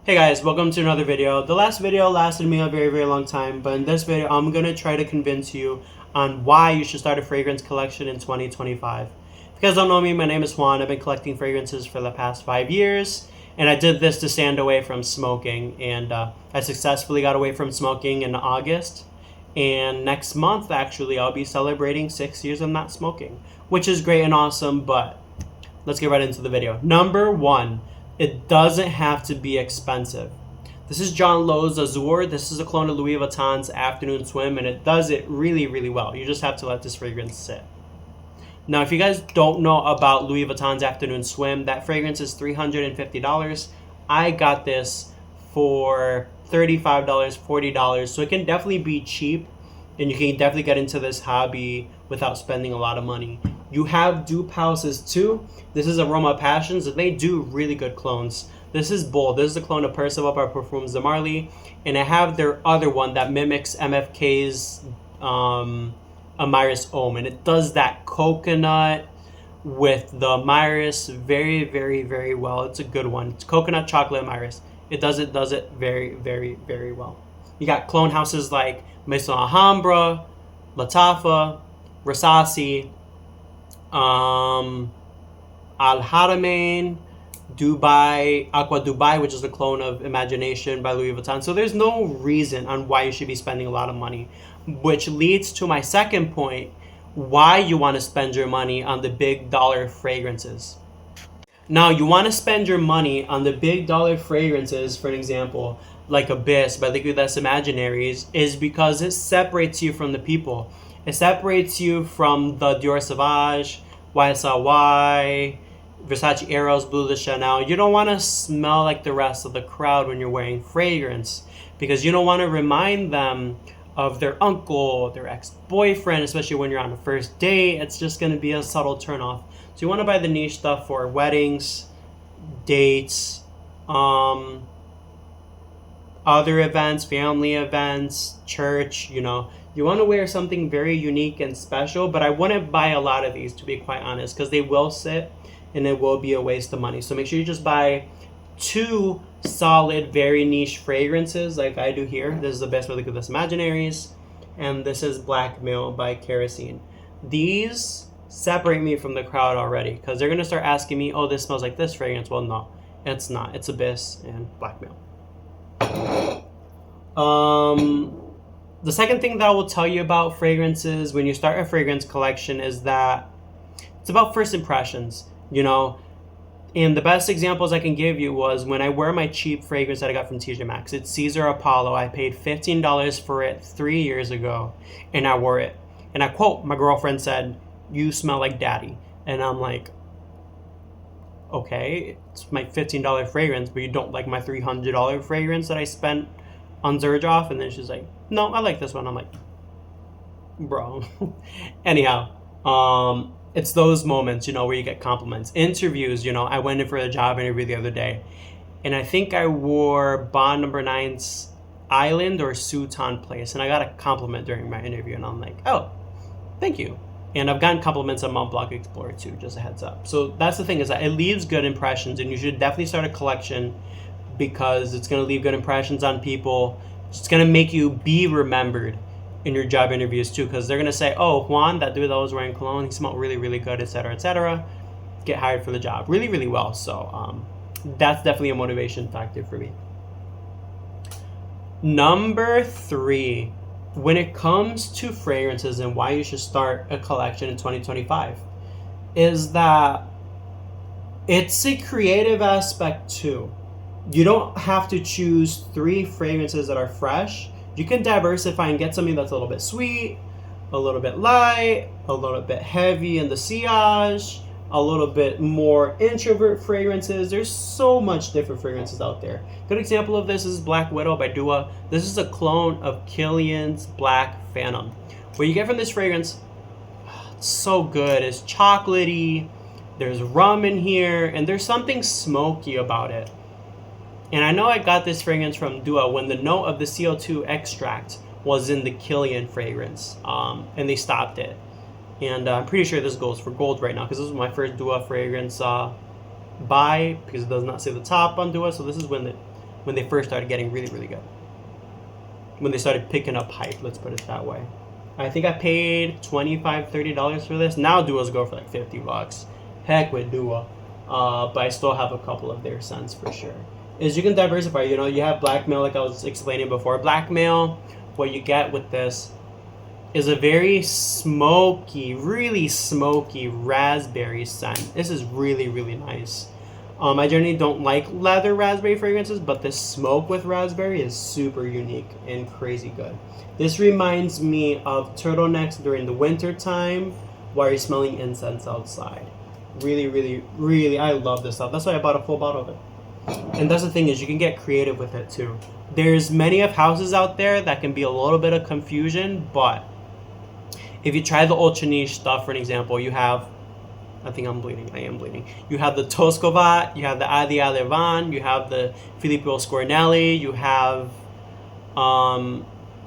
Hey guys, welcome to another video. The last video lasted me a very long time, but in this video I'm going to try to convince you on why you should start a fragrance collection in 2025. If you guys don't know me, my name is Juan. I've been collecting fragrances for the past 5 years, and I did this to stand away from smoking, and I successfully got away from smoking in August, and next month actually I'll be celebrating 6 years of not smoking, which is great and awesome, but let's get right into the video. Number one, it doesn't have to be expensive. This is John Lowe's Azure. This is a clone of Louis Vuitton's Afternoon Swim, and it does it really well. You just have to let this fragrance sit. Now, if you guys don't know about Louis Vuitton's Afternoon Swim, that fragrance is $350. I got this for $35, $40, so it can definitely be cheap, and you can definitely get into this hobby without spending a lot of money. You have dupe houses too. This is Aroma Passions, and they do really good clones. This is Bold. This is the clone of Percival by Parfums de Marly, and I have their other one that mimics MFK's Amyris Homme, and it does that coconut with the Amyris very well. It's a good one. It's coconut chocolate Amyris. It does it very well. You got clone houses like Maison Alhambra, Lattafa, Rasasi, Al Haramain, Dubai, Aqua Dubai, which is the clone of Imagination by Louis Vuitton. So there's no reason on why you should be spending a lot of money, which leads to my second point, why you want to spend your money on the big dollar fragrances. Now, you want to spend your money on the big dollar fragrances, for an example, like Abyss by Liquid Less Imaginaries, is because it separates you from the people. It separates you from the Dior Sauvage, YSLY, Versace Eros, Bleu de Chanel. You don't want to smell like the rest of the crowd when you're wearing fragrance, because you don't want to remind them of their uncle, their ex-boyfriend, especially when you're on a first date. It's just going to be a subtle turnoff. So you want to buy the niche stuff for weddings, dates, other events, family events, church, you know. You want to wear something very unique and special, but I wouldn't buy a lot of these, to be quite honest, because they will sit and it will be a waste of money. So make sure you just buy 2 solid, very niche fragrances like I do here. This is the best by Liquid Less Imaginaries, and this is Blackmail by Kerosene. These separate me from the crowd already, because they're going to start asking me, oh, this smells like this fragrance. Well, no, it's not. It's Abyss and Blackmail. The second thing that I will tell you about fragrances when you start a fragrance collection is that it's about first impressions, you know. And the best examples I can give you was when I wear my cheap fragrance that I got from TJ Maxx. It's Caesar Apollo. I paid $15 for it 3 years ago, and I wore it. And I quote, my girlfriend said, "You smell like daddy." And I'm like, okay, it's my $15 fragrance, but you don't like my $300 fragrance that I spent on Xerjoff? And then she's like, no, I like this one. I'm like, bro. Anyhow, it's those moments, you know, where you get compliments. Interviews, you know, I went in for a job interview the other day, and I think I wore Bond Number 9's Island or Suton Place, and I got a compliment during my interview, and I'm like, oh, thank you. And I've gotten compliments on Mont Blanc Explorer too, just a heads up. So that's the thing, is that it leaves good impressions, and you should definitely start a collection because it's going to leave good impressions on people. It's going to make you be remembered in your job interviews too, because they're going to say, oh, Juan, that dude that was wearing cologne, he smelled really good, etc. Get hired for the job really well. So that's definitely a motivation factor for me. Number 3, when it comes to fragrances and why you should start a collection in 2025, is that it's a creative aspect too. You don't have to choose 3 fragrances that are fresh. You can diversify and get something that's a little bit sweet, a little bit light, a little bit heavy in the sillage, a little bit more introvert fragrances. There's so much different fragrances out there. Good example of this is Black Widow by Dua. This is a clone of Kilian's Black Phantom. What you get from this fragrance, it's so good. It's chocolatey, there's rum in here, and there's something smoky about it. And I know I got this fragrance from Dua when the note of the CO2 extract was in the Kilian fragrance, and they stopped it. And I'm pretty sure this goes for gold right now, because this was my first Dua fragrance buy, because it does not say the top on Dua. So this is when when they first started getting really, really good. When they started picking up hype, let's put it that way. I think I paid $25, $30 for this. Now duos go for like $50. Heck with duo. But I still have a couple of their scents for sure. Is you can diversify. You know, you have blackmail like I was explaining before. Blackmail, what you get with this is a very smoky, really smoky raspberry scent. This is really, really nice. I generally don't like leather raspberry fragrances, but this smoke with raspberry is super unique and crazy good. This reminds me of turtlenecks during the winter time while you're smelling incense outside. Really, really, really, I love this stuff. That's why I bought a full bottle of it. And that's the thing is you can get creative with it too. There's many of houses out there that can be a little bit of confusion, but if you try the ultra niche stuff, for an example, you have, I think I'm bleeding. I am bleeding. You have the Toscovat, you have the Adi Alevan, you have the Filippo Scornelli, you have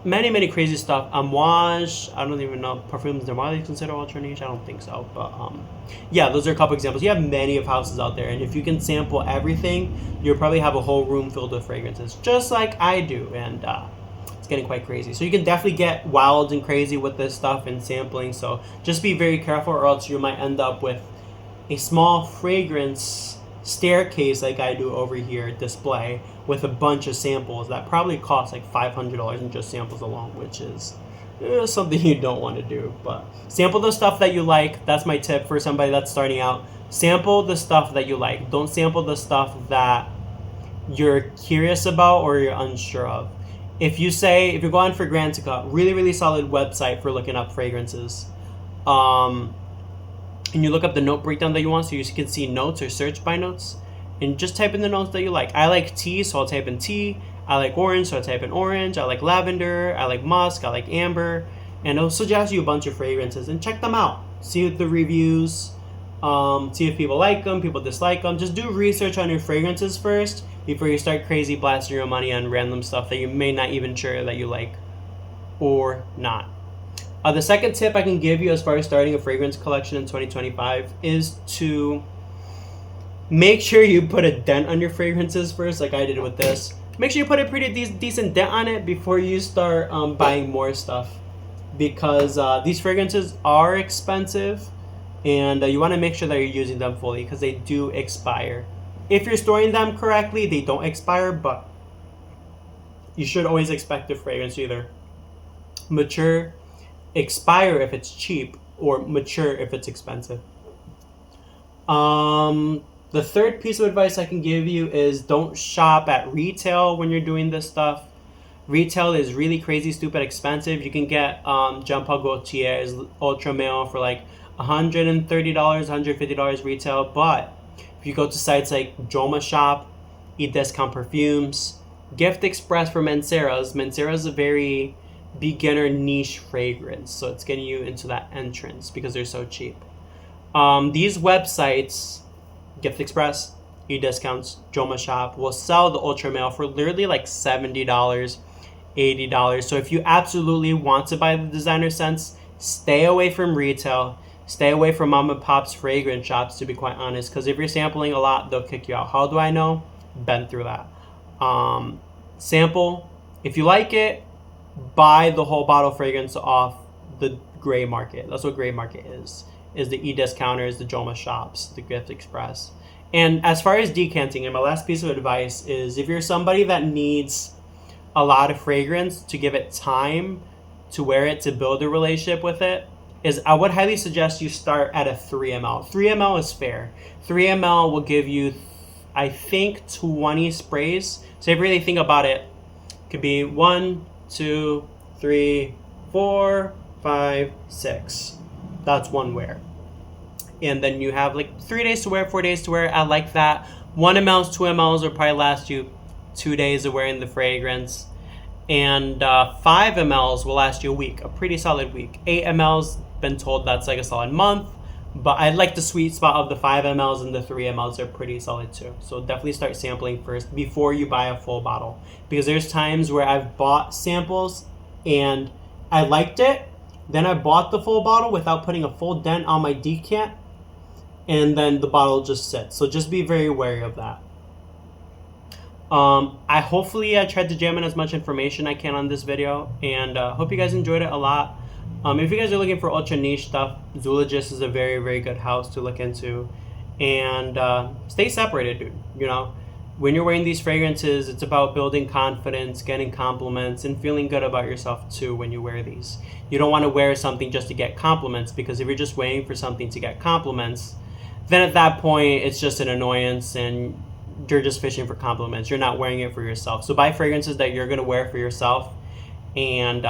many crazy stuff. Amouage, I don't even know. Parfums Normally considered ultra niche? I don't think so. But yeah, those are a couple examples. You have many of houses out there, and if you can sample everything, you'll probably have a whole room filled with fragrances, just like I do. And it's getting quite crazy. So you can definitely get wild and crazy with this stuff and sampling. So just be very careful, or else you might end up with a small fragrance staircase like I do over here display with a bunch of samples that probably cost like $500 in just samples alone, which is something you don't want to do. But sample the stuff that you like. That's my tip for somebody that's starting out. Sample the stuff that you like. Don't sample the stuff that you're curious about or you're unsure of. If you're going for Fragrantica, really solid website for looking up fragrances. And you look up the note breakdown that you want, so you can see notes or search by notes, and just type in the notes that you like. I like tea, so I'll type in tea. I like orange, so I type in orange. I like lavender. I like musk. I like amber. And it'll suggest you a bunch of fragrances, and check them out. See the reviews. See if people like them, people dislike them. Just do research on your fragrances first before you start crazy blasting your money on random stuff that you may not even sure that you like or not. The second tip I can give you as far as starting a fragrance collection in 2025 is to make sure you put a dent on your fragrances first, like I did with this. Make sure you put a pretty decent dent on it before you start buying more stuff, because these fragrances are expensive, and you want to make sure that you're using them fully, because they do expire. If you're storing them correctly, they don't expire, but you should always expect the fragrance to either mature, expire if it's cheap, or mature if it's expensive. The third piece of advice I can give you is don't shop at retail when you're doing this stuff. Retail is really crazy, stupid expensive. You can get Jean Paul Gaultier's Ultra Male for like $130, $150 retail. But if you go to sites like Joma Shop, eDiscount Perfumes, Gift Express for Mancera's. Mancera's a very beginner niche fragrance, so it's getting you into that entrance because they're so cheap. These websites, Gift Express, eDiscounts, Joma Shop, will sell the Ultra Male for literally like $70, $80. So if you absolutely want to buy the designer scents, stay away from retail. Stay away from mom and pop's fragrance shops, to be quite honest, because if you're sampling a lot, they'll kick you out. How do I know? Been through that. Sample. If you like it, buy the whole bottle fragrance off the gray market. That's what gray market is the eDiscounters, the Joma Shops, the Gift Express. And as far as decanting, and my last piece of advice is, if you're somebody that needs a lot of fragrance to give it time to wear it, to build a relationship with it, is I would highly suggest you start at a 3 ml. 3 ml is fair. 3 ml will give you, I think, 20 sprays. So if you really think about it, it could be 1, 2, 3, 4, 5, 6. That's one wear. And then you have like 3 days to wear, 4 days to wear. I like that. 1 ml, 2 mls will probably last you 2 days of wearing the fragrance. And 5 mls will last you a week, a pretty solid week. 8 mls, been told that's like a solid month. But I like the sweet spot of the 5 mls, and the 3 mls are pretty solid too. So definitely start sampling first before you buy a full bottle. Because there's times where I've bought samples and I liked it. Then I bought the full bottle without putting a full dent on my decant. And then the bottle just sits. So just be very wary of that. I tried to jam in as much information I can on this video, and hope you guys enjoyed it a lot. If you guys are looking for ultra niche stuff, Zoologist is a very, very good house to look into. And stay separated, dude. You know, when you're wearing these fragrances, it's about building confidence, getting compliments, and feeling good about yourself too when you wear these. You don't want to wear something just to get compliments, because if you're just waiting for something to get compliments, then at that point it's just an annoyance and you're just fishing for compliments. You're not wearing it for yourself. So buy fragrances that you're going to wear for yourself, and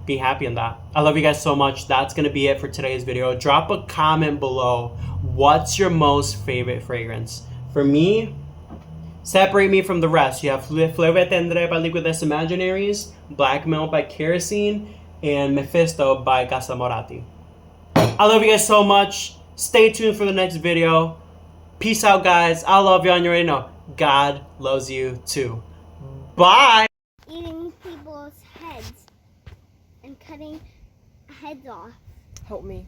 be happy in that. I love you guys so much. That's going to be it for today's video. Drop a comment below. What's your most favorite fragrance? For me, separate me from the rest. You have Fleuve Tendre by Liquid Imaginaries, Blackmail by Kerosene, and Mephisto by Casa Morati. I love you guys so much. Stay tuned for the next video. Peace out, guys. I love you, and you already know God loves you too. Bye. Eating people's heads and cutting heads off. Help me.